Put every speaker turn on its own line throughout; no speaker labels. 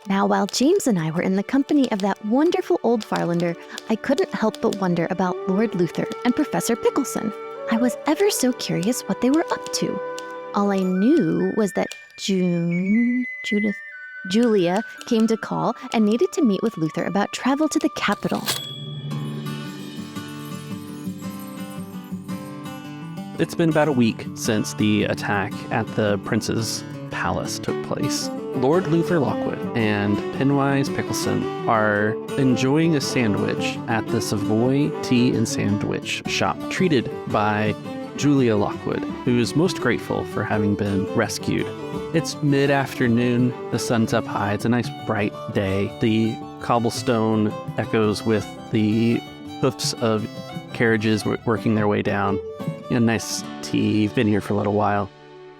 Now, while James and I were in the company of that wonderful old Farlander, I couldn't help but wonder about Lord Luther and Professor Pickleson. I was ever so curious what they were up to. All I knew was that Julia came to call and needed to meet with Luther about travel to the capital.
It's been about a week since the attack at the Prince's Palace took place. Lord Luther Lockwood and Penwise Pickleson are enjoying a sandwich at the Savoy Tea and Sandwich shop, treated by Julia Lockwood, who is most grateful for having been rescued. It's mid-afternoon, the sun's up high, it's a nice bright day. The cobblestone echoes with the hoofs of carriages working their way down. A nice tea, you've been here for a little while.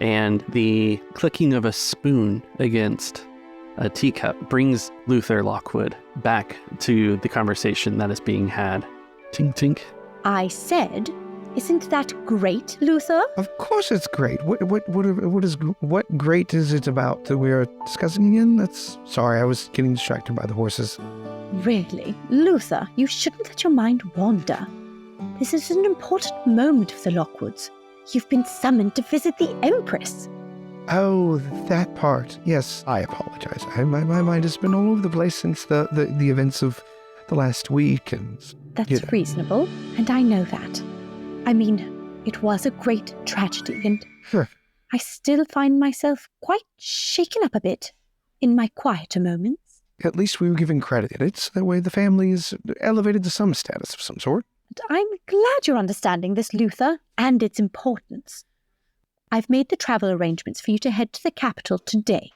And the clicking of a spoon against a teacup brings Luther Lockwood back to the conversation that is being had. Tink, tink.
I said, isn't that great, Luther?
Of course it's great. What great is it about that we are discussing again? Sorry, I was getting distracted by the horses.
Really, Luther, you shouldn't let your mind wander. This is an important moment for the Lockwoods. You've been summoned to visit the Empress.
Oh, that part. Yes, I apologize. My mind has been all over the place since the events of the last week.
That's reasonable, and I know that. I mean, it was a great tragedy, and
Sure.
I still find myself quite shaken up a bit in my quieter moments.
At least we were given credit. It's that way the family is elevated to some status of some sort.
I'm glad you're understanding this, Luther, and its importance. I've made the travel arrangements for you to head to the capital today.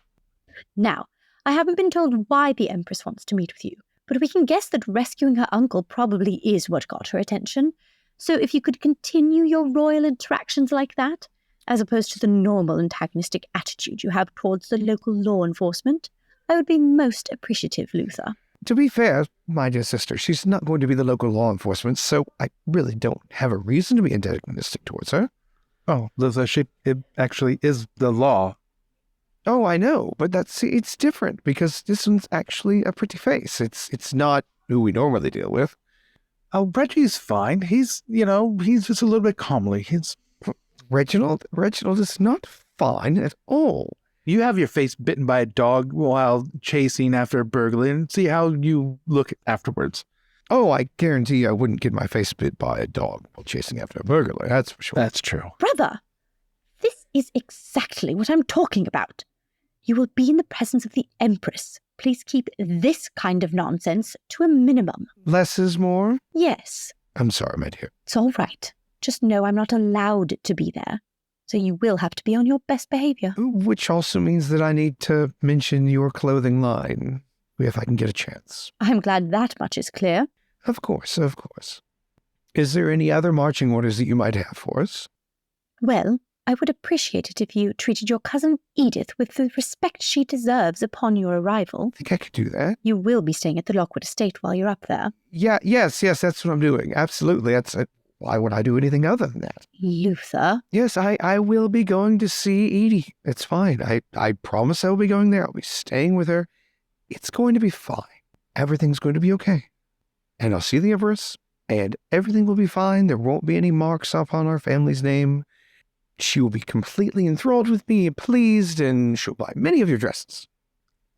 Now, I haven't been told why the Empress wants to meet with you, but we can guess that rescuing her uncle probably is what got her attention. So if you could continue your royal interactions like that, as opposed to the normal antagonistic attitude you have towards the local law enforcement, I would be most appreciative, Luther.
To be fair, my dear sister, she's not going to be the local law enforcement, so I really don't have a reason to be antagonistic towards her.
Oh, Luther, it actually is the law.
Oh, I know, but it's different because this one's actually a pretty face. It's not who we normally deal with.
Oh, Reggie's fine. He's just a little bit calmly.
Reginald is not fine at all.
You have your face bitten by a dog while chasing after a burglar, and see how you look afterwards.
Oh, I guarantee I wouldn't get my face bit by a dog while chasing after a burglar, that's for sure.
That's true.
Brother, this is exactly what I'm talking about. You will be in the presence of the Empress. Please keep this kind of nonsense to a minimum.
Less is more?
Yes.
I'm sorry, my dear.
It's all right. Just know I'm not allowed to be there. So you will have to be on your best behavior.
Which also means that I need to mention your clothing line, if I can get a chance.
I'm glad that much is clear.
Of course. Is there any other marching orders that you might have for us?
Well, I would appreciate it if you treated your cousin Edith with the respect she deserves upon your arrival.
I think I could do that.
You will be staying at the Lockwood estate while you're up there.
Yes, that's what I'm doing. Absolutely. Why would I do anything other than that?
Luther?
Yes, I will be going to see Edie. It's fine. I promise I will be going there. I'll be staying with her. It's going to be fine. Everything's going to be okay. And I'll see the Empress, and everything will be fine. There won't be any marks up on our family's name. She will be completely enthralled with me, pleased, and she'll buy many of your dresses.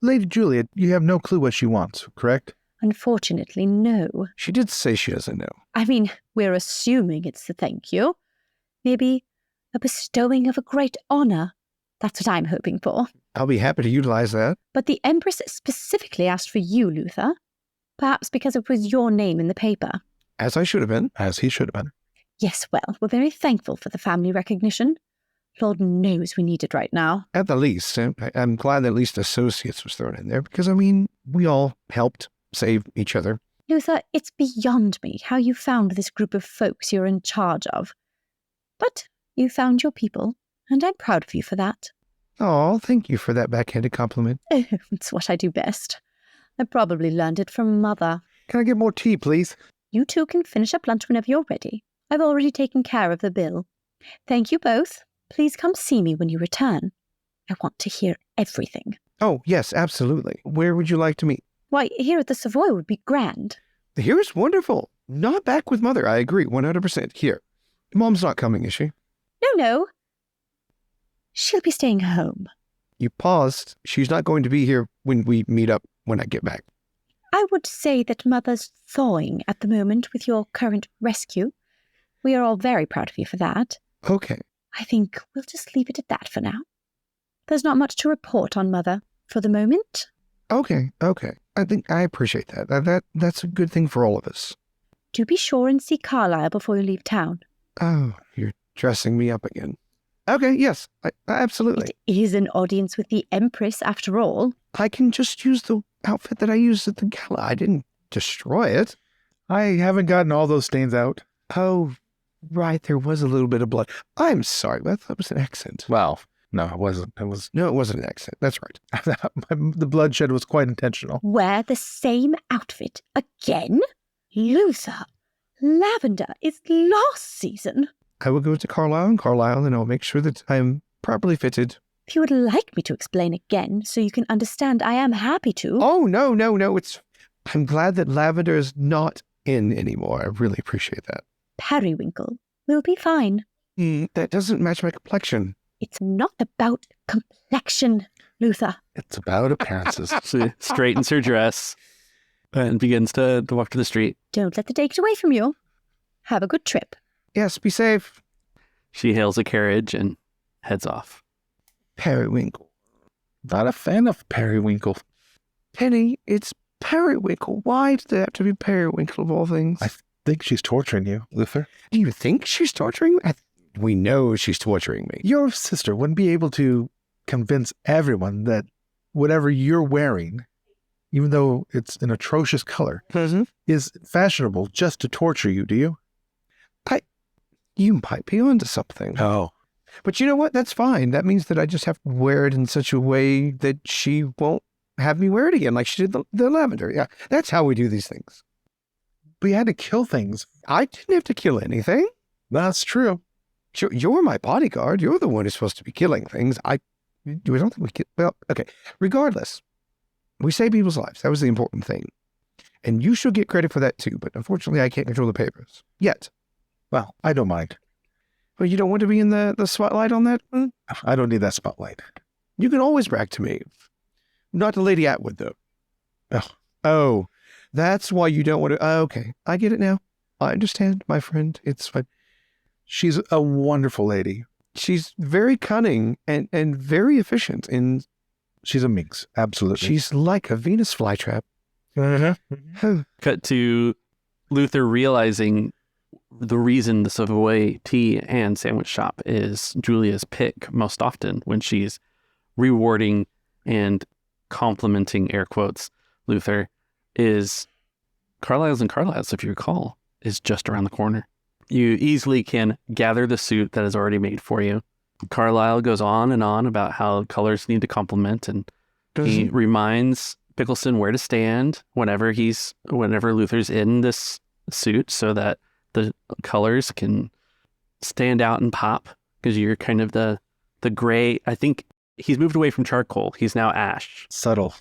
Lady Juliet, you have no clue what she wants, correct?
Unfortunately, no.
She did say she doesn't know.
I mean, we're assuming it's the thank you. Maybe a bestowing of a great honor. That's what I'm hoping for.
I'll be happy to utilize that.
But the Empress specifically asked for you, Luther. Perhaps because it was your name in the paper.
As I should have been.
As he should have been.
Yes, well, we're very thankful for the family recognition. Lord knows we need it right now.
At the least. I'm glad that at least associates was thrown in there because, we all helped save each other.
Luther, it's beyond me how you found this group of folks you're in charge of. But you found your people, and I'm proud of you for that.
Oh, thank you for that backhanded compliment.
Oh, it's what I do best. I probably learned it from Mother.
Can I get more tea, please?
You two can finish up lunch whenever you're ready. I've already taken care of the bill. Thank you both. Please come see me when you return. I want to hear everything.
Oh, yes, absolutely. Where would you like to meet?
Why, here at the Savoy would be grand.
Here's wonderful. Not back with Mother. I agree, 100%. Here. Mom's not coming, is she?
No. She'll be staying home.
You paused. She's not going to be here when we meet up when I get back.
I would say that Mother's thawing at the moment with your current rescue. We are all very proud of you for that.
Okay.
I think we'll just leave it at that for now. There's not much to report on Mother for the moment.
Okay. I think I appreciate that. That's a good thing for all of us.
Do be sure and see Carlisle before you leave town.
Oh, you're dressing me up again. Okay, yes, absolutely.
It is an audience with the Empress, after all.
I can just use the outfit that I used at the gala. I didn't destroy it.
I haven't gotten all those stains out.
Oh, right, there was a little bit of blood. I'm sorry, I thought it was an accent.
Well, no, it wasn't.
No, it wasn't an accent. That's right.
The bloodshed was quite intentional.
Wear the same outfit again? Luther, lavender is last season.
I will go to Carlisle, and I'll make sure that I'm properly fitted.
If you would like me to explain again so you can understand, I am happy to.
Oh, no. I'm glad that lavender is not in anymore. I really appreciate that.
Periwinkle will be fine.
That doesn't match my complexion.
It's not about complexion, Luther.
It's about appearances.
She straightens her dress and begins to walk to the street.
Don't let the day get away from you. Have a good trip.
Yes, be safe.
She hails a carriage and heads off.
Periwinkle.
Not a fan of periwinkle.
Penny, it's Periwinkle. Why did it have to be Periwinkle of all things?
I think she's torturing you, Luther.
Do you think she's torturing me? We know she's torturing me.
Your sister wouldn't be able to convince everyone that whatever you're wearing, even though it's an atrocious color, is fashionable just to torture you, do you?
You might be onto something.
Oh.
But you know what? That's fine. That means that I just have to wear it in such a way that she won't have me wear it again, like she did the lavender. Yeah, that's how we do these things.
But you had to kill things.
I didn't have to kill anything.
That's true.
You're my bodyguard. You're the one who's supposed to be killing things. I don't think we kill. Well, okay. Regardless, we save people's lives. That was the important thing. And you should get credit for that too. But unfortunately, I can't control the papers yet.
Well, I don't mind.
Well, you don't want to be in the spotlight on that?
I don't need that spotlight.
You can always brag to me. Not to Lady Atwood, though. Oh, that's why you don't want to. Okay, I get it now. I understand, my friend. It's fine.
She's a wonderful lady.
She's very cunning and very efficient.
She's a minx, absolutely.
She's like a Venus flytrap.
Cut to Luther realizing the reason the Savoy tea and sandwich shop is Julia's pick most often when she's rewarding and complimenting, air quotes, Luther, is Carlisle's and Carlisle's, if you recall, is just around the corner. You easily can gather the suit that is already made for you. Carlisle goes on and on about how colors need to complement, and he reminds Pickleson where to stand whenever Luther's in this suit so that the colors can stand out and pop, because you're kind of the gray. I think he's moved away from charcoal. He's now ash.
Subtle.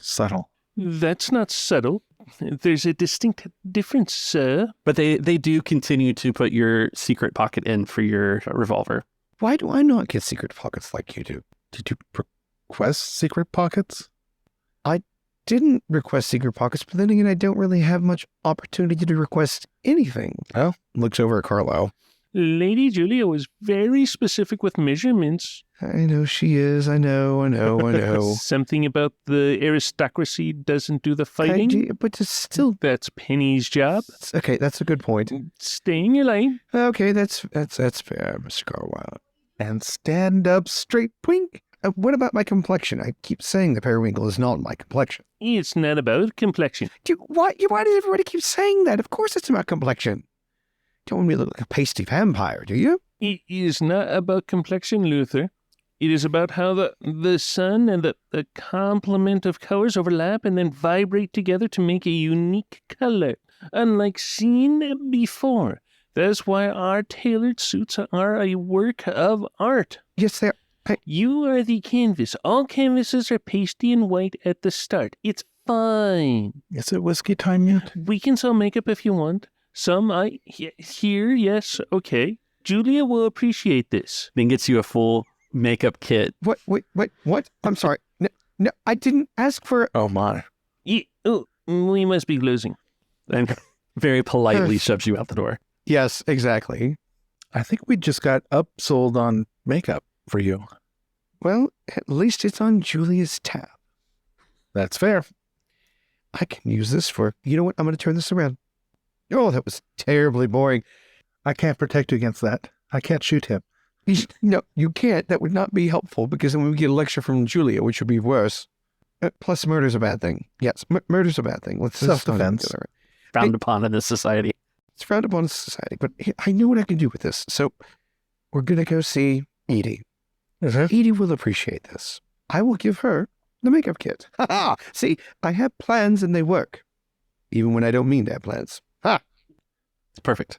That's not subtle. There's a distinct difference, sir.
But they do continue to put your secret pocket in for your revolver.
Why do I not get secret pockets like you do?
Did you request secret pockets?
I didn't request secret pockets, but then again, I don't really have much opportunity to request anything.
Oh,
looks over at Carlisle.
Lady Julia was very specific with measurements.
I know she is. I know.
Something about the aristocracy doesn't do the fighting.
But it's still...
That's Penny's job.
Okay, that's a good point.
Stay in your lane.
Okay, that's fair, Mr. Carlisle.
And stand up straight, twink.
What about my complexion? I keep saying the periwinkle is not my complexion.
It's not about complexion.
Why does everybody keep saying that? Of course it's about complexion. Don't want me to look like a pasty vampire, do you?
It is not about complexion, Luther. It is about how the sun and the complement of colors overlap and then vibrate together to make a unique color, unlike seen before. That's why our tailored suits are a work of art.
Yes, they are.
You are the canvas. All canvases are pasty and white at the start. It's fine.
Is it whiskey time yet?
We can sell makeup if you want. Some here, yes, okay. Julia will appreciate this.
Then gets you a full makeup kit.
What? I'm sorry. No, I didn't ask for...
Oh, my.
We must be losing.
And very politely shoves you out the door.
Yes, exactly.
I think we just got upsold on makeup for you.
Well, at least it's on Julia's tab.
That's fair.
I can use this for... You know what? I'm going to turn this around. Oh, that was terribly boring.
I can't protect you against that. I can't shoot him.
No, you can't. That would not be helpful because then we would get a lecture from Julia, which would be worse. Plus, murder's a bad thing. Yes, murder's a bad thing. Let's
self-defense.
Frowned upon in this society.
It's frowned upon in society, but I know what I can do with this. So we're going to go see Edie. Edie will appreciate this. I will give her the makeup kit. Ha-ha! See, I have plans and they work. Even when I don't mean to have plans. Ha!
It's perfect.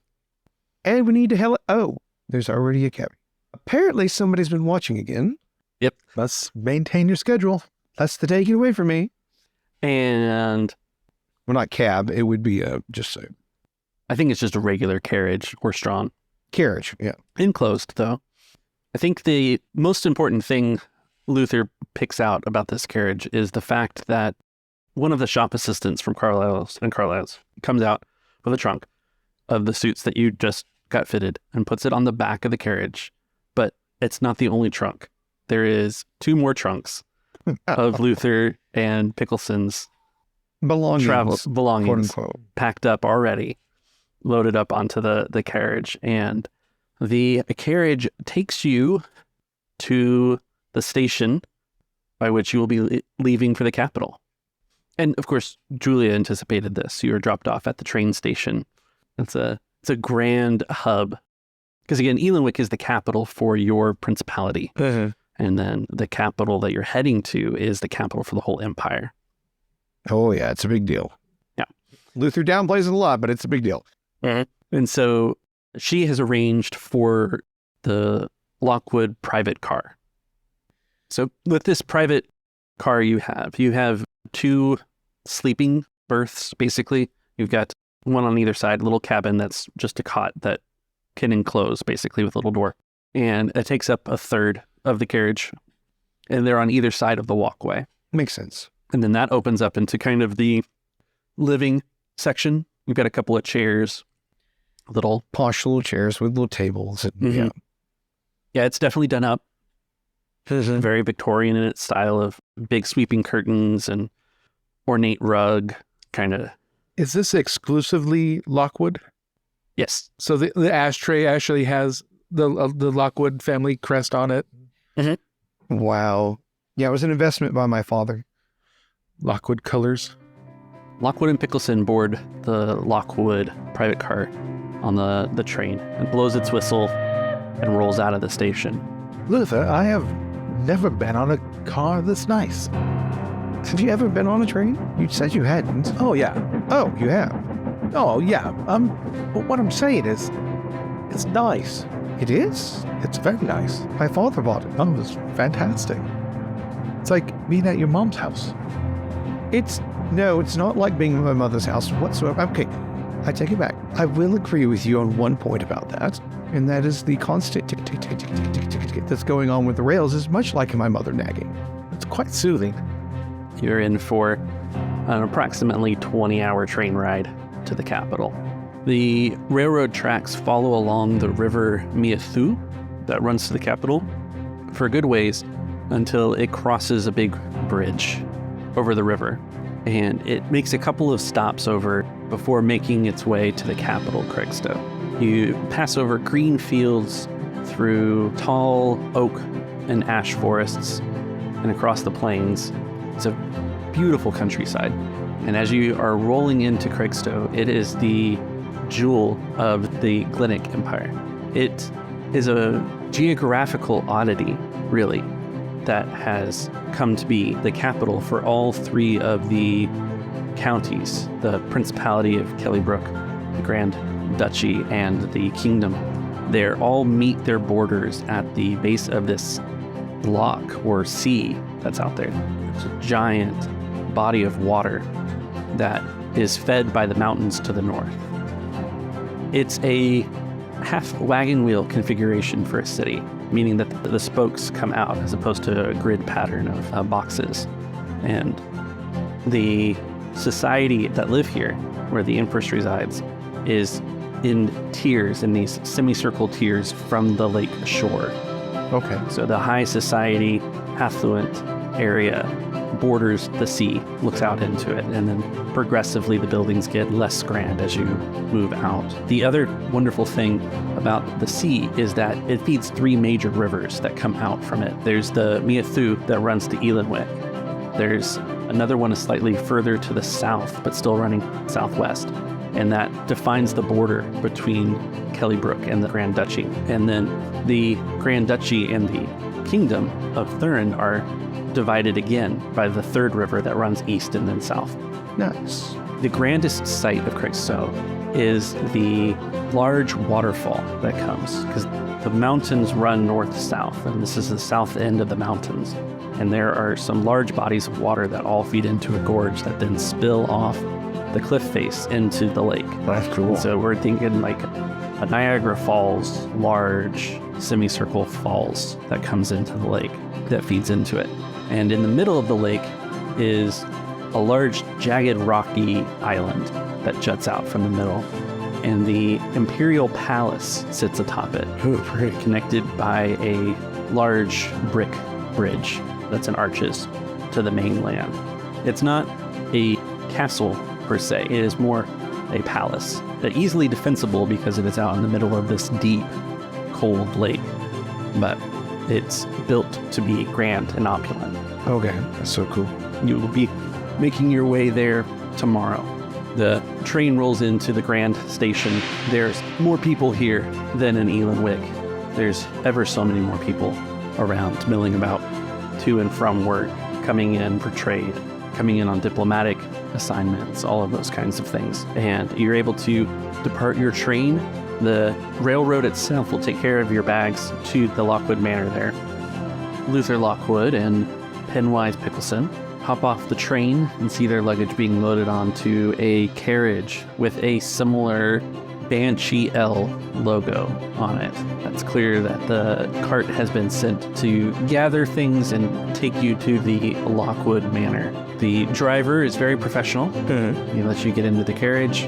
And we need to Oh, there's already a cab. Apparently somebody's been watching again.
Yep.
Let's maintain your schedule.
That's the take it away from me.
And...
Well, not cab. It would be just a...
I think it's just a regular carriage, horse-drawn.
Carriage, yeah.
Enclosed, though. I think the most important thing Luther picks out about this carriage is the fact that one of the shop assistants from Carlisle's comes out with a trunk of the suits that you just got fitted and puts it on the back of the carriage. But it's not the only trunk. There is 2 more trunks of Luther and Pickleson's belongings,
quote unquote,
packed up already, loaded up onto the carriage. And the carriage takes you to the station by which you will be leaving for the capital. And of course, Julia anticipated this. You were dropped off at the train station. It's a grand hub. Because again, Ealanwick is the capital for your principality. And then the capital that you're heading to is the capital for the whole empire.
Oh, yeah, it's a big deal.
Yeah.
Luther downplays it a lot, but it's a big deal.
And so she has arranged for the Lockwood private car. So with this private car you have 2 sleeping berths, basically. You've got one on either side, a little cabin that's just a cot that can enclose, basically, with a little door. And it takes up a third of the carriage. And they're on either side of the walkway.
Makes sense.
And then that opens up into kind of the living section. You've got a couple of chairs, little
posh little chairs with little tables. And,
Yeah, it's definitely done up. Very Victorian in its style of big sweeping curtains and ornate rug, kind of.
Is this exclusively Lockwood?
Yes.
So the ashtray actually has the Lockwood family crest on it?
Wow. Yeah, it was an investment by my father.
Lockwood colors.
Lockwood and Pickelson board the Lockwood private car on the train and blows its whistle and rolls out of the station.
Luther, I have never been on a car this nice.
Have you ever been on a train? You said you hadn't.
Oh, yeah.
Oh, you have?
Oh, yeah. But what I'm saying is, it's nice.
It is?
It's very nice.
My father bought it.
Oh, it was fantastic. It's like being at your mom's house.
No, it's not like being at my mother's house whatsoever. Okay, I take it back. I will agree with you on one point about that, and that is the constant tick, tick, tick, tick, tick, tick, tick, tick that's going on with the rails is much like my mother nagging.
It's quite soothing.
You're in for an approximately 20-hour train ride to the capital. The railroad tracks follow along the river Miathu that runs to the capital for a good ways until it crosses a big bridge over the river. And it makes a couple of stops over before making its way to the capital, Craigstow. You pass over green fields through tall oak and ash forests and across the plains. It's a beautiful countryside. And as you are rolling into Craigstow, it is the jewel of the Glenick Empire. It is a geographical oddity, really, that has come to be the capital for all 3 of the counties, the Principality of Kelybrook, the Grand Duchy, and the Kingdom. They all meet their borders at the base of this loch or sea that's out there. It's a giant body of water that is fed by the mountains to the north. It's a half wagon wheel configuration for a city, meaning that the spokes come out as opposed to a grid pattern of boxes. And the society that live here, where the Empress resides, is in tiers, in these semicircle tiers from the lake shore.
Okay.
So the high society, affluent area borders the sea, looks out into it, and then progressively the buildings get less grand as you move out. The other wonderful thing about the sea is that it feeds 3 major rivers that come out from it. There's the Miathu that runs to Ealanwick. There's another one slightly further to the south, but still running southwest, and that defines the border between Kelybrook and the Grand Duchy. And then the Grand Duchy and the Kingdom of Thurin are divided again by the 3rd river that runs east and then south.
Nice.
The grandest sight of Craigstow is the large waterfall that comes, because the mountains run north-south, and this is the south end of the mountains. And there are some large bodies of water that all feed into a gorge that then spill off the cliff face into the lake.
That's cool.
So we're thinking like a Niagara Falls, large semicircle falls that comes into the lake that feeds into it. And in the middle of the lake is a large jagged rocky island that juts out from the middle. And the Imperial Palace sits atop it, connected by a large brick bridge that's in arches to the mainland. It's not a castle per se, it is more a palace, easily defensible because it is out in the middle of this deep, cold lake. But it's built to be grand and opulent.
Okay, that's so cool.
You will be making your way there tomorrow. The train rolls into the Grand Station. There's more people here than in Ealanwick. There's ever so many more people around, milling about to and from work, coming in for trade, coming in on diplomatic assignments, all of those kinds of things. And you're able to depart your train. The railroad itself will take care of your bags to the Lockwood Manor there. Luther Lockwood and Penwise Pickleson hop off the train and see their luggage being loaded onto a carriage with a similar Banshee L logo on it. That's clear that the cart has been sent to gather things and take you to the Lockwood Manor. The driver is very professional. He lets you get into the carriage,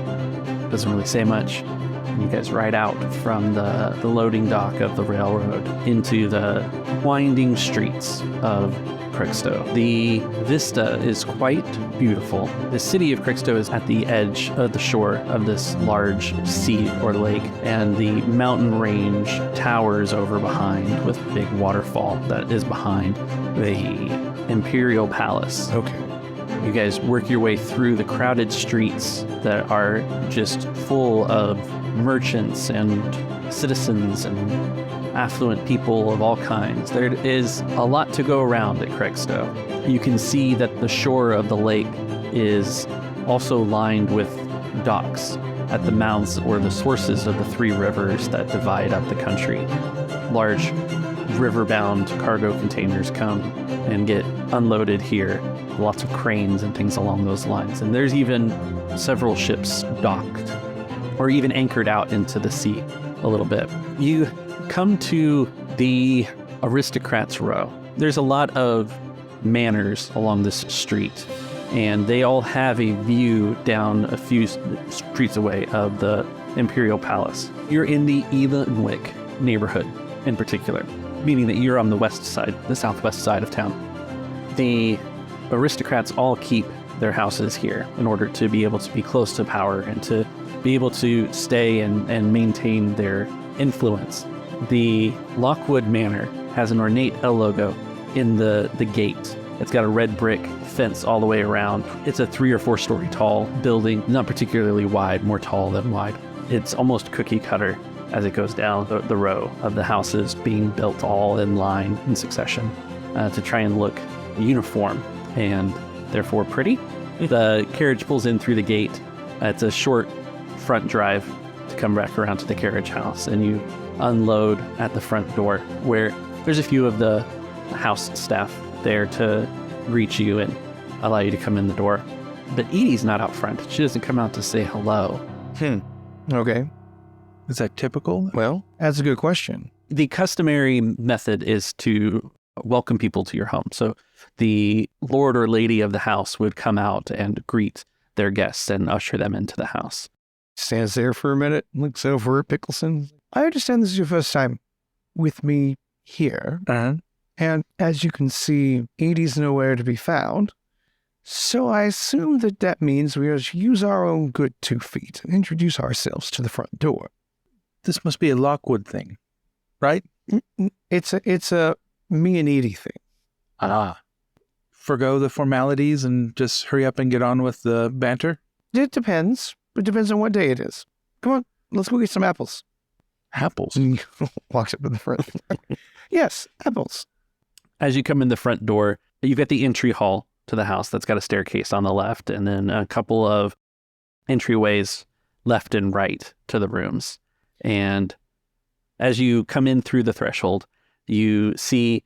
doesn't really say much. You guys ride out from the loading dock of the railroad into the winding streets of Craigstow. The vista is quite beautiful. The city of Craigstow is at the edge of the shore of this large sea or lake, and the mountain range towers over behind with a big waterfall that is behind the Imperial Palace.
Okay.
You guys work your way through the crowded streets that are just full of merchants and citizens and affluent people of all kinds. There is a lot to go around at Craigstow. You can see that the shore of the lake is also lined with docks at the mouths or the sources of the 3 rivers that divide up the country. Large river-bound cargo containers come and get unloaded here. Lots of cranes and things along those lines. And there's even several ships docked or even anchored out into the sea a little bit. You come to the Aristocrats Row. There's a lot of manors along this street, and they all have a view down a few streets away of the Imperial Palace. You're in the Ealanwick neighborhood in particular, meaning that you're on the west side, the southwest side of town. The aristocrats all keep their houses here in order to be able to be close to power and to be able to stay and maintain their influence. The Lockwood Manor has an ornate L logo in the gate. It's got a red brick fence all the way around. It's a 3 or 4 story tall building, not particularly wide, more tall than wide. It's almost cookie cutter as it goes down the row of the houses being built all in line in succession to try and look uniform and therefore pretty. The carriage pulls in through the gate. It's a short front drive to come back around to the carriage house, and you unload at the front door where there's a few of the house staff there to greet you and allow you to come in the door. But Edie's not out front. She doesn't come out to say hello.
Okay.
Is that typical?
Well, that's a good question.
The customary method is to welcome people to your home. So the lord or lady of the house would come out and greet their guests and usher them into the house.
Stands there for a minute, looks over at Pickleson. I understand this is your first time with me here. And as you can see, Edie's nowhere to be found. So I assume that means we are to use our own good 2 feet and introduce ourselves to the front door.
This must be a Lockwood thing, right?
It's a me and Edie thing.
Forgo the formalities and just hurry up and get on with the banter?
It depends. It depends on what day it is. Come on, let's go get some apples.
Apples?
Walks up to the front. Yes, apples.
As you come in the front door, you've got the entry hall to the house that's got a staircase on the left and then a couple of entryways left and right to the rooms. And as you come in through the threshold, you see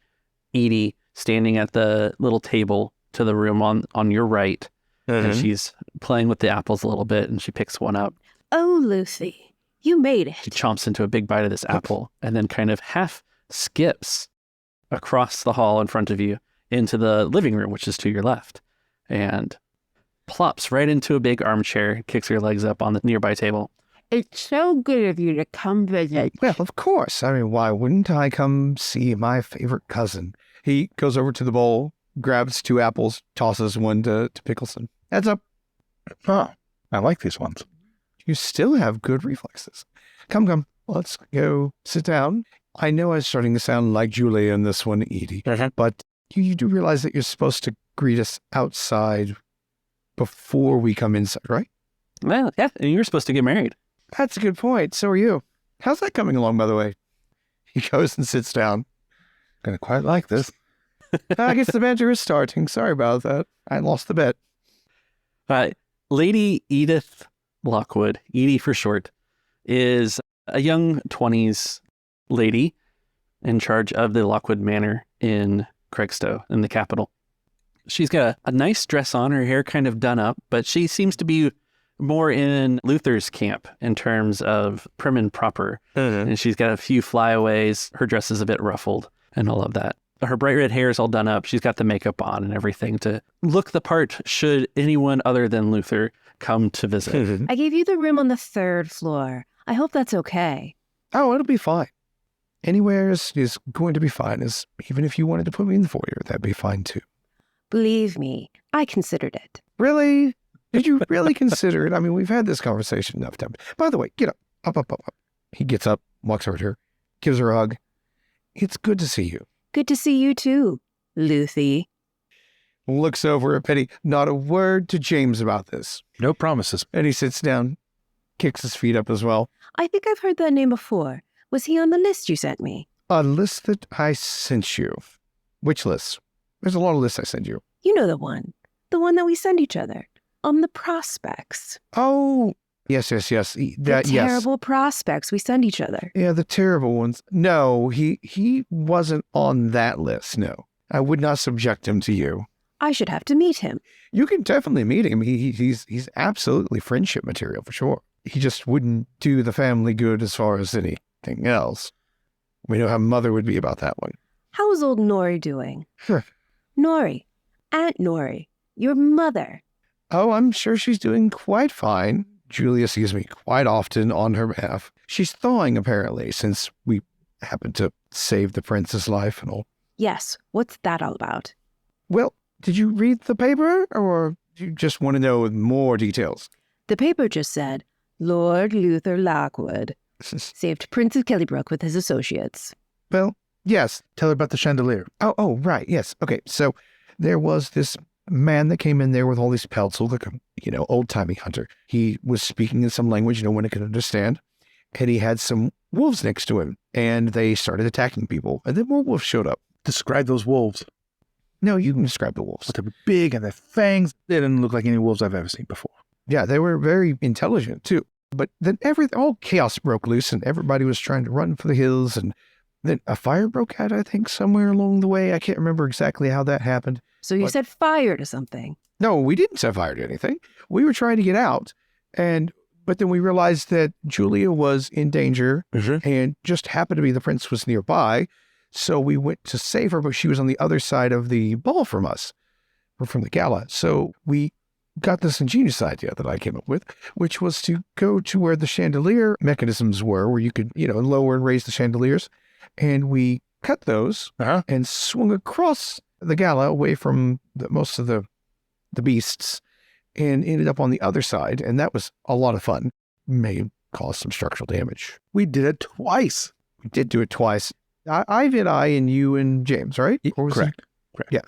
Edie standing at the little table to the room on your right. And she's playing with the apples a little bit and she picks one up.
Oh, Lucy, you made
She
it.
chomps into a big bite of this apple and then kind of half skips across the hall in front of you into the living room, which is to your left, and plops right into a big armchair, kicks her legs up on the nearby table.
It's so good of you to come visit.
Well, of course. I mean, why wouldn't I come see my favorite cousin? He goes over to the bowl, grabs 2 apples, tosses one to Pickleson. Heads up.
Oh, I like these ones.
You still have good reflexes. Come. Let's go sit down. I know I'm starting to sound like Julia in this one, Edie, but you do realize that you're supposed to greet us outside before we come inside, right?
Well, yeah, and you're supposed to get married.
That's a good point. So are you. How's that coming along, by the way? He goes and sits down.
Gonna quite like this.
I guess the banter is starting. Sorry about that. I lost the bet.
Lady Edith Lockwood, Edie for short, is a young 20s lady in charge of the Lockwood Manor in Craigstow, in the capital. She's got a nice dress on, her hair kind of done up, but she seems to be more in Luther's camp in terms of prim and proper. And she's got a few flyaways. Her dress is a bit ruffled and all of that. Her bright red hair is all done up. She's got the makeup on and everything to look the part should anyone other than Luther come to visit.
I gave you the room on the 3rd floor. I hope that's okay.
Oh, it'll be fine. Anywhere is going to be fine. Even if you wanted to put me in the foyer, that'd be fine too.
Believe me, I considered it.
Really? Did you really consider it? I mean, we've had this conversation enough times. By the way, get up. Up. He gets up, walks over to her, gives her a hug. It's good to see you.
Good to see you too, Lucy.
Looks over at Penny. Not a word to James about this.
No promises.
And he sits down, kicks his feet up as well.
I think I've heard that name before. Was he on the list you sent me?
A list that I sent you. Which list? There's a lot of lists I sent you.
You know the one. The one that we send each other. On the prospects.
Oh, yes.
The terrible prospects we send each other.
Yeah, the terrible ones. No, he wasn't on that list, no. I would not subject him to you.
I should have to meet him.
You can definitely meet him. He's absolutely friendship material for sure. He just wouldn't do the family good as far as anything else. We know how Mother would be about that one.
How is old Nori doing? Nori. Aunt Nori. Your mother.
Oh, I'm sure she's doing quite fine. Julia sees me quite often on her behalf. She's thawing, apparently, since we happened to save the prince's life and all.
Yes. What's that all about?
Well, did you read the paper, or do you just want to know more details?
The paper just said, Lord Luther Lockwood saved Prince of Kelybrook with his associates.
Well, yes.
Tell her about the chandelier.
Oh, right. Yes. Okay. So there was this man that came in there with all these pelts, like a, old-timey hunter. He was speaking in some language no one could understand. And he had some wolves next to him, and they started attacking people. And then more wolves showed up.
Describe those wolves.
No, you can describe the wolves.
They're big and their fangs. They didn't look like any wolves I've ever seen before.
Yeah, they were very intelligent too. But then all chaos broke loose and everybody was trying to run for the hills and Then a fire broke out, I think, somewhere along the way. I can't remember exactly how that happened.
So you
What?
set fire to something.
No, we didn't set fire to anything. We were trying to get out, but then we realized that Julia was in danger and just happened to be the prince was nearby. So we went to save her, but she was on the other side of the ball from us, or from the gala. So we got this ingenious idea that I came up with, which was to go to where the chandelier mechanisms were, where you could, lower and raise the chandeliers. And we cut those and swung across the gala away from most of the beasts and ended up on the other side. And that was a lot of fun. May cause some structural damage.
We did it twice.
We did do it twice. I and you and James, right? Or was
Correct.
Yeah.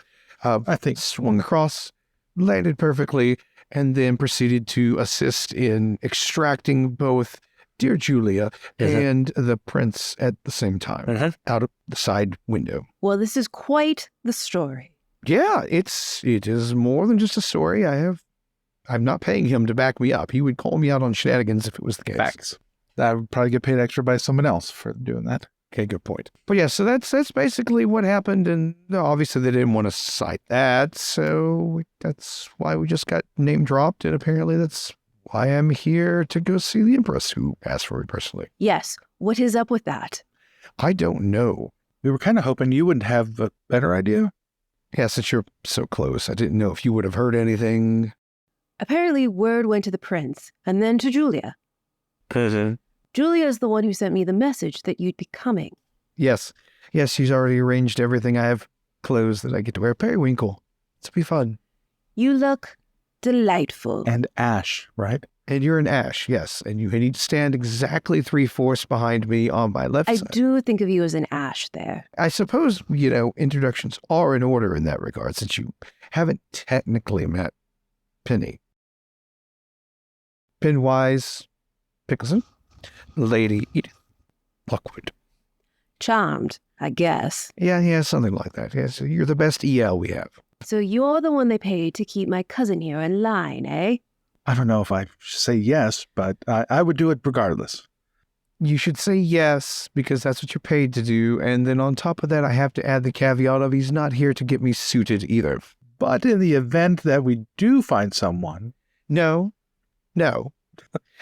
I think
Swung across, landed perfectly, and then proceeded to assist in extracting both dear Julia and the prince at the same time out of the side window.
Well, this is quite the story.
Yeah, it is more than just a story. I'm not paying him to back me up. He would call me out on shenanigans if it was the case.
facts. I would probably get paid extra by someone else for doing that.
Okay, good point. But yeah, so that's basically what happened, and obviously they didn't want to cite that, so that's why we just got name dropped, and apparently that's why I'm here to go see the Empress, who asked for me personally.
Yes. What is up with that?
I don't know.
We were kind of hoping you would have a better idea.
Yeah, since you're so close, I didn't know if you would have heard anything.
Apparently, word went to the prince, and then to Julia. Julia is the one who sent me the message that you'd be coming.
Yes, she's already arranged everything. I have clothes that I get to wear. Periwinkle. It'll be fun.
You look delightful.
And Ash, right?
And you're an Ash, yes. And you need to stand exactly 3/4 behind me on my left
I
side.
do think of you as an Ash there.
I suppose, introductions are in order in that regard, since you haven't technically met Penny. Penwise Pickleson, Lady Edith Lockwood.
Charmed, I guess.
Yeah, something like that. Yes, you're the best EL we have.
So you're the one they paid to keep my cousin here in line, eh?
I don't know if I should say yes, but I would do it regardless.
You should say yes, because that's what you're paid to do. And then on top of that, I have to add the caveat of he's not here to get me suited either.
But in the event that we do find someone...
No.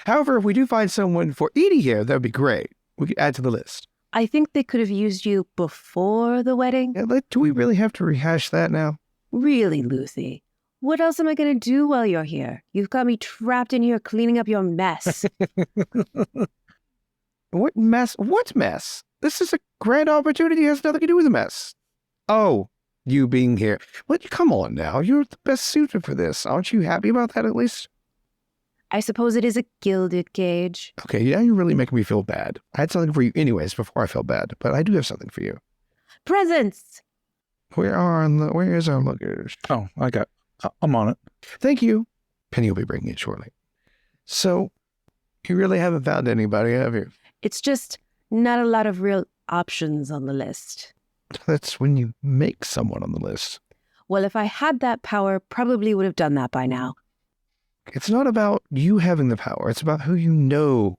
However, if we do find someone for Edie here, that'd be great. We could add to the list.
I think they could have used you before the wedding.
Yeah, do we really have to rehash that now?
Really, Lucy? What else am I going to do while you're here? You've got me trapped in here cleaning up your mess.
What mess? What mess? This is a grand opportunity. It has nothing to do with the mess. Oh, you being here. Well, come on now. You're the best suited for this. Aren't you happy about that at least?
I suppose it is a gilded cage.
Okay, yeah, you're really making me feel bad. I had something for you anyways before I felt bad, but I do have something for you.
Presents!
Where is our luggage?
Oh, I'm on it.
Thank you. Penny will be bringing it shortly. So, you really haven't found anybody, have you?
It's just not a lot of real options on the list.
That's when you make someone on the list.
Well, if I had that power, probably would have done that by now.
It's not about you having the power. It's about who you know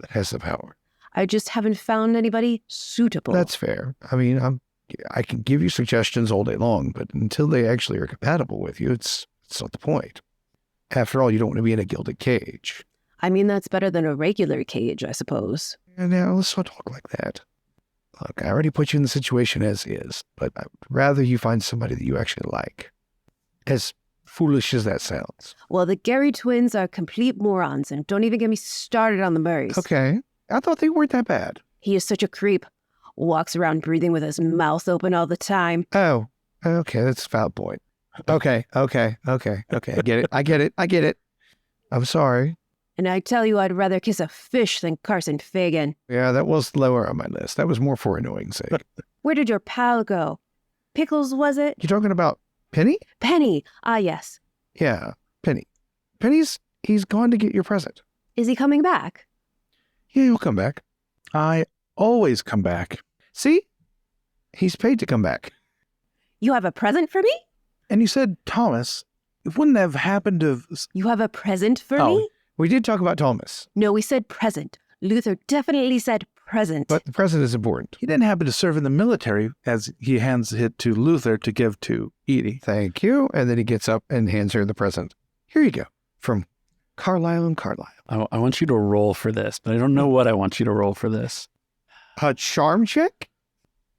that has the power.
I just haven't found anybody suitable.
That's fair. I mean, I can give you suggestions all day long, but until they actually are compatible with you, it's not the point. After all, you don't want to be in a gilded cage.
I mean, that's better than a regular cage, I suppose.
And now let's not talk like that. Look, I already put you in the situation as is, but I would rather you find somebody that you actually like. As foolish as that sounds.
Well, the Gary twins are complete morons, and don't even get me started on the Murrays.
Okay. I thought they weren't that bad.
He is such a creep. Walks around breathing with his mouth open all the time.
Oh, okay. That's a valid point. Okay. I get it. I'm sorry.
And I tell you, I'd rather kiss a fish than Carson Fagan.
Yeah, that was lower on my list. That was more for annoying sake.
Where did your pal go? Pickles, was it?
You talking about Penny?
Penny. Ah, yes.
Yeah, Penny. He's gone to get your present.
Is he coming back?
Yeah, he'll come back.
I always come back.
See? He's paid to come back.
You have a present for me?
And you said, Thomas, it wouldn't have happened to...
You have a present for
Oh.
me?
We did talk about Thomas.
No, we said present. Luther definitely said present.
But the present is important.
He didn't happen to serve in the military, as he hands it to Luther to give to Edie.
Thank you. And then he gets up and hands her the present. Here you go. From Carlisle and Carlisle.
I want you to roll for this, but I don't know what I want you to roll for this.
A charm check?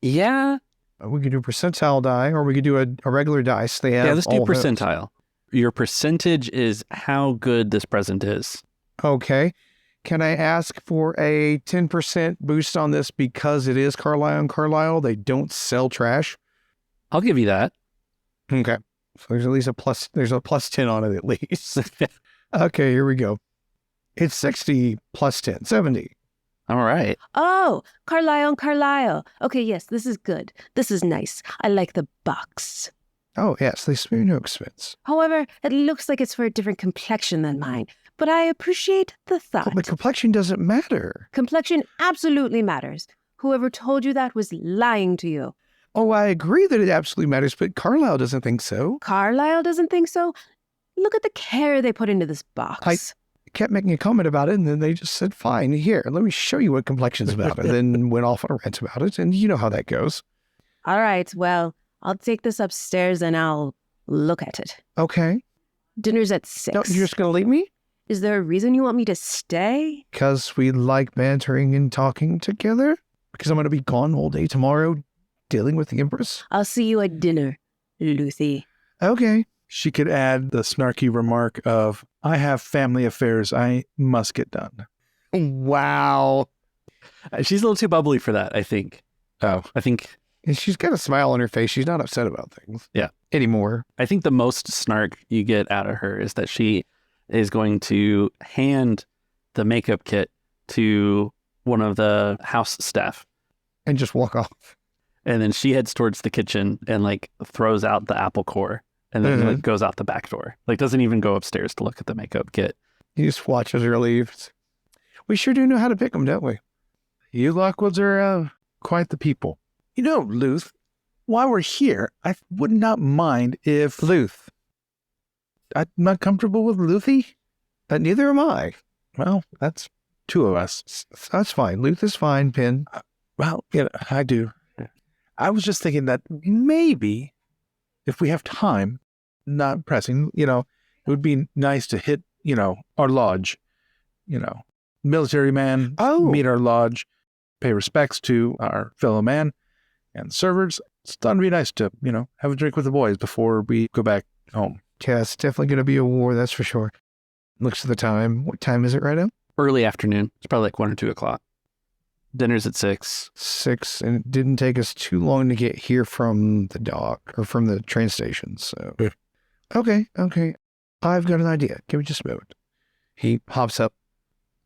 Yeah.
We could do a percentile die, or we could do a regular dice. They have
Let's do
all those.
percentile. Your percentage is how good this present is.
Okay. Can I ask for a 10% boost on this because it is Carlisle and Carlisle? They don't sell trash.
I'll give you that.
Okay. So there's at least there's a plus 10 on it at least. Okay, here we go. It's 60 plus 10, 70.
All right.
Oh, Carlisle and Carlisle. Okay, yes, this is good. This is nice. I like the box.
Oh, yes, they spare no expense.
However, it looks like it's for a different complexion than mine, but I appreciate the thought.
But the complexion doesn't matter.
Complexion absolutely matters. Whoever told you that was lying to you.
Oh, I agree that it absolutely matters, but Carlisle doesn't think so.
Carlisle doesn't think so? Look at the care they put into this box.
I kept making a comment about it, and then they just said, fine, here, let me show you what complexion's about, and then went off on a rant about it, and you know how that goes.
All right, well, I'll take this upstairs and I'll look at it.
Okay.
Dinner's at 6.
No, you're just going to leave me?
Is there a reason you want me to stay?
Because we like bantering and talking together? Because I'm going to be gone all day tomorrow dealing with the Empress?
I'll see you at dinner, Lucy.
Okay.
She could add the snarky remark of, I have family affairs I must get done.
Wow.
She's a little too bubbly for that, I think.
Oh.
I think
And she's got a smile on her face. She's not upset about things.
Yeah.
Anymore.
the most snark you get out of her is that she is going to hand the makeup kit to one of the house staff.
And just walk off.
And then she heads towards the kitchen and like throws out the apple core and then like, goes out the back door. Like doesn't even go upstairs to look at the makeup kit.
You just watch as her leaves. We sure do know how to pick them, don't we?
You Lockwoods are quite the people. You know, Luth, while we're here, I would not mind if...
Luth.
I'm not comfortable with Luthie?
Neither am I.
Well, that's two of us.
That's fine. Luth is fine, Pin.
Well, yeah, I do. I was just thinking that maybe if we have time, not pressing, it would be nice to hit, our lodge, military man, meet our lodge, pay respects to our fellow man and servers. It's thought it'd be nice to, have a drink with the boys before we go back home.
Yeah, it's definitely going to be a war, that's for sure. Looks at the time. What time is it right now?
Early afternoon. It's probably like 1 or 2 o'clock. Dinner's at 6.
6, and it didn't take us too long to get here from the dock or from the train station. So, okay. I've got an idea. Give me just a moment. He hops up,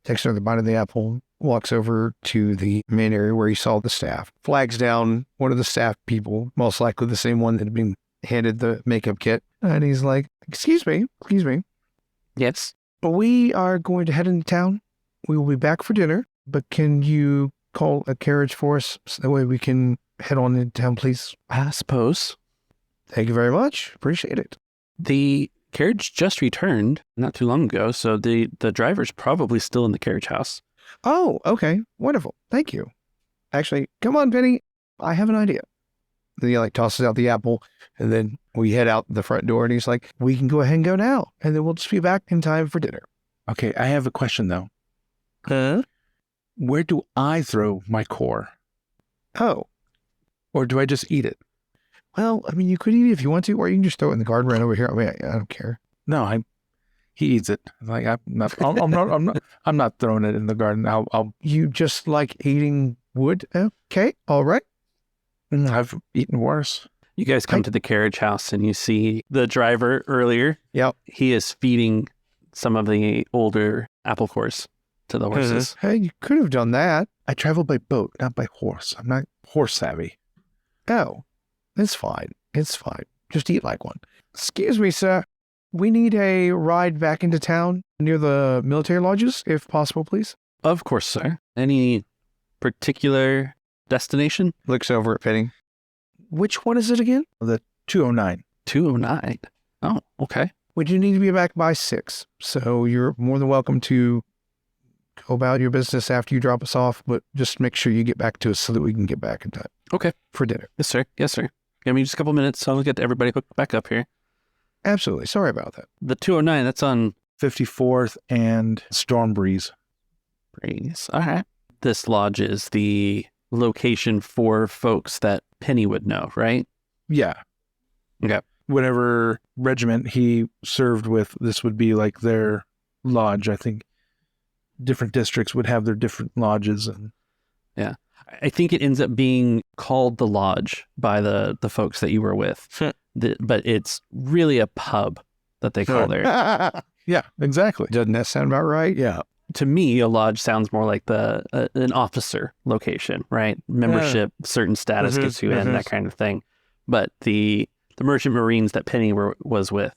takes another bite of the apple, walks over to the main area where he saw the staff, flags down one of the staff people, most likely the same one that had been handed the makeup kit. And he's like, excuse me.
Yes.
We are going to head into town. We will be back for dinner, but can you call a carriage for us so that way we can head on into town, please?
I suppose.
Thank you very much. Appreciate it.
The carriage just returned not too long ago, so the driver's probably still in the carriage house.
Oh, okay. Wonderful. Thank you. Actually, come on, Penny. I have an idea. Then he tosses out the apple, and then we head out the front door, and he's like, we can go ahead and go now, and then we'll just be back in time for dinner.
Okay, I have a question, though.
Huh?
Where do I throw my core?
Oh.
Or do I just eat it?
Well, I mean, you could eat it if you want to, or you can just throw it in the garden right over here. I mean, I don't care.
No, he eats it. Like I'm not throwing it in the garden. I'll.
You just like eating wood? Okay, all right.
I've eaten worse.
You guys come to the carriage house and you see the driver earlier.
Yep.
He is feeding some of the older apple cores to the horses.
Hey, you could have done that.
I travel by boat, not by horse. I'm not horse savvy.
Oh, it's fine. It's fine. Just eat like one. Excuse me, sir. We need a ride back into town near the military lodges, if possible, please.
Of course, sir. Any particular destination?
Looks over at Penny. Which one is it again?
The 209.
209. Oh, okay.
We do need to be back by 6, so you're more than welcome to go about your business after you drop us off, but just make sure you get back to us so that we can get back in time.
Okay.
For dinner.
Yes, sir. Yes, sir. Give me just a couple minutes. So I'll get everybody hooked back up here.
Absolutely. Sorry about that.
The 209, that's on
54th and Storm Breeze.
Breeze. All right. This lodge is the location for folks that Penny would know, right?
Yeah.
Okay.
Whatever regiment he served with, this would be like their lodge. I think different districts would have their different lodges. And
yeah. I think it ends up being called the lodge by the folks that you were with. But it's really a pub that they call there.
Yeah, exactly.
Doesn't that sound about right?
Yeah.
To me, a lodge sounds more like an officer location, right? Membership, certain status gets you in, that kind of thing. But the merchant marines that Penny was with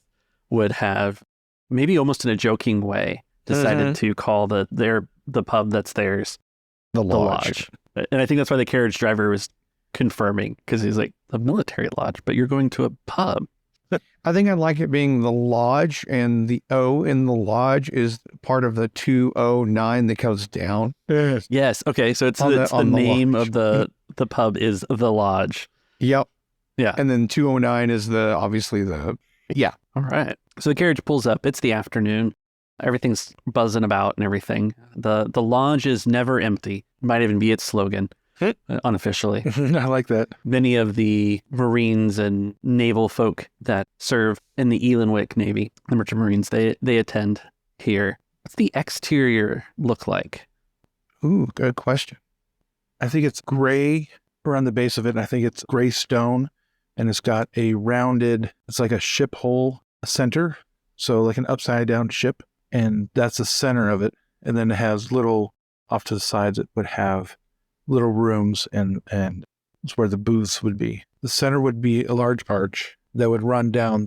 would have, maybe almost in a joking way, decided to call the pub that's theirs
The
the
lodge.
lodge. And I think that's why the carriage driver was confirming, because he's like, a military lodge, but you're going to a pub.
I think I like it being the lodge, and the O in the lodge is part of the 209 that goes down.
Yes. Okay. So it's the name of the pub is the lodge.
Yep.
Yeah.
And then 209 is obviously the.
All right. So the carriage pulls up. It's the afternoon. Everything's buzzing about and everything. The lodge is never empty. Might even be its slogan, unofficially.
I like that.
Many of the Marines and naval folk that serve in the Ealanwick Navy, the merchant Marines, they attend here. What's the exterior look like?
Ooh, good question.
I think it's gray around the base of it. And I think it's gray stone, and it's got a rounded, it's like a ship hole center. So like an upside down ship, and that's the center of it. And then it has little off to the sides, it would have little rooms, and it's where the booths would be. The center would be a large arch that would run down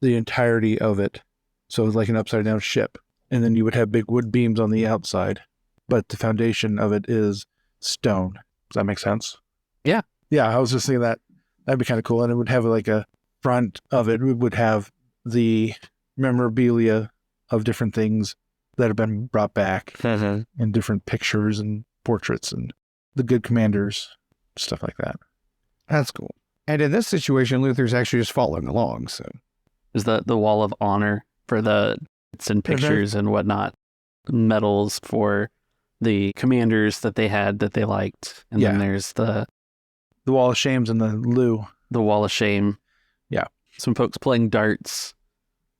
the entirety of it. So it's like an upside down ship. And then you would have big wood beams on the outside, but the foundation of it is stone. Does that make sense?
Yeah.
Yeah, I was just thinking that'd be kind of cool. And it would have like a front of it. We would have the memorabilia of different things that have been brought back and different pictures and portraits and the good commanders, stuff like that.
That's cool. And in this situation, Luther's actually just following along. So
Is the wall of honor for it's in pictures and whatnot, medals for the commanders that they had that they liked, and then there's the
wall of shames and the loo.
The wall of shame.
Yeah.
Some folks playing darts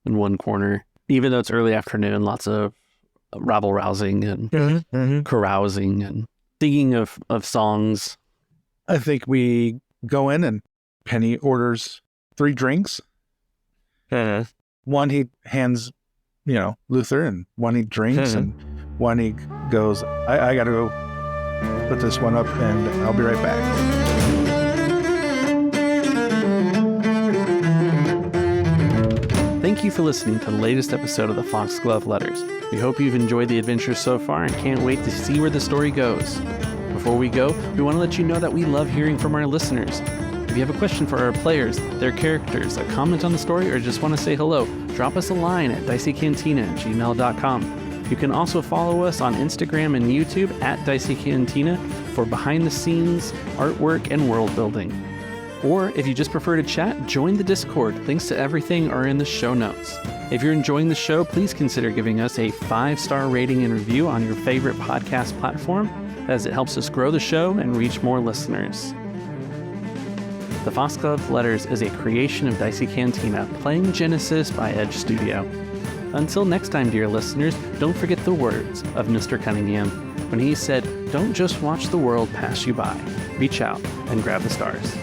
in one corner. Even though it's early afternoon, lots of rabble-rousing and carousing and singing of songs.
I think we go in and Penny orders 3 drinks. One he hands, Luther, and one he drinks, and one he goes, I got to go put this one up, and I'll be right back.
Thank you for listening to the latest episode of the Foxglove Letters. We hope you've enjoyed the adventure so far and can't wait to see where the story goes. Before we go, we want to let you know that we love hearing from our listeners. If you have a question for our players, their characters, a comment on the story, or just want to say hello, drop us a line at diceycantina@gmail.com. You can also follow us on Instagram and YouTube at diceycantina for behind-the-scenes artwork and world building. Or if you just prefer to chat, join the Discord. Links to everything are in the show notes. If you're enjoying the show, please consider giving us a 5-star rating and review on your favorite podcast platform, as it helps us grow the show and reach more listeners. The Foxglove Letters is a creation of Dicey Cantina, playing Genesis by Edge Studio. Until next time, dear listeners, don't forget the words of Mr. Cunningham when he said, "Don't just watch the world pass you by. Reach out and grab the stars."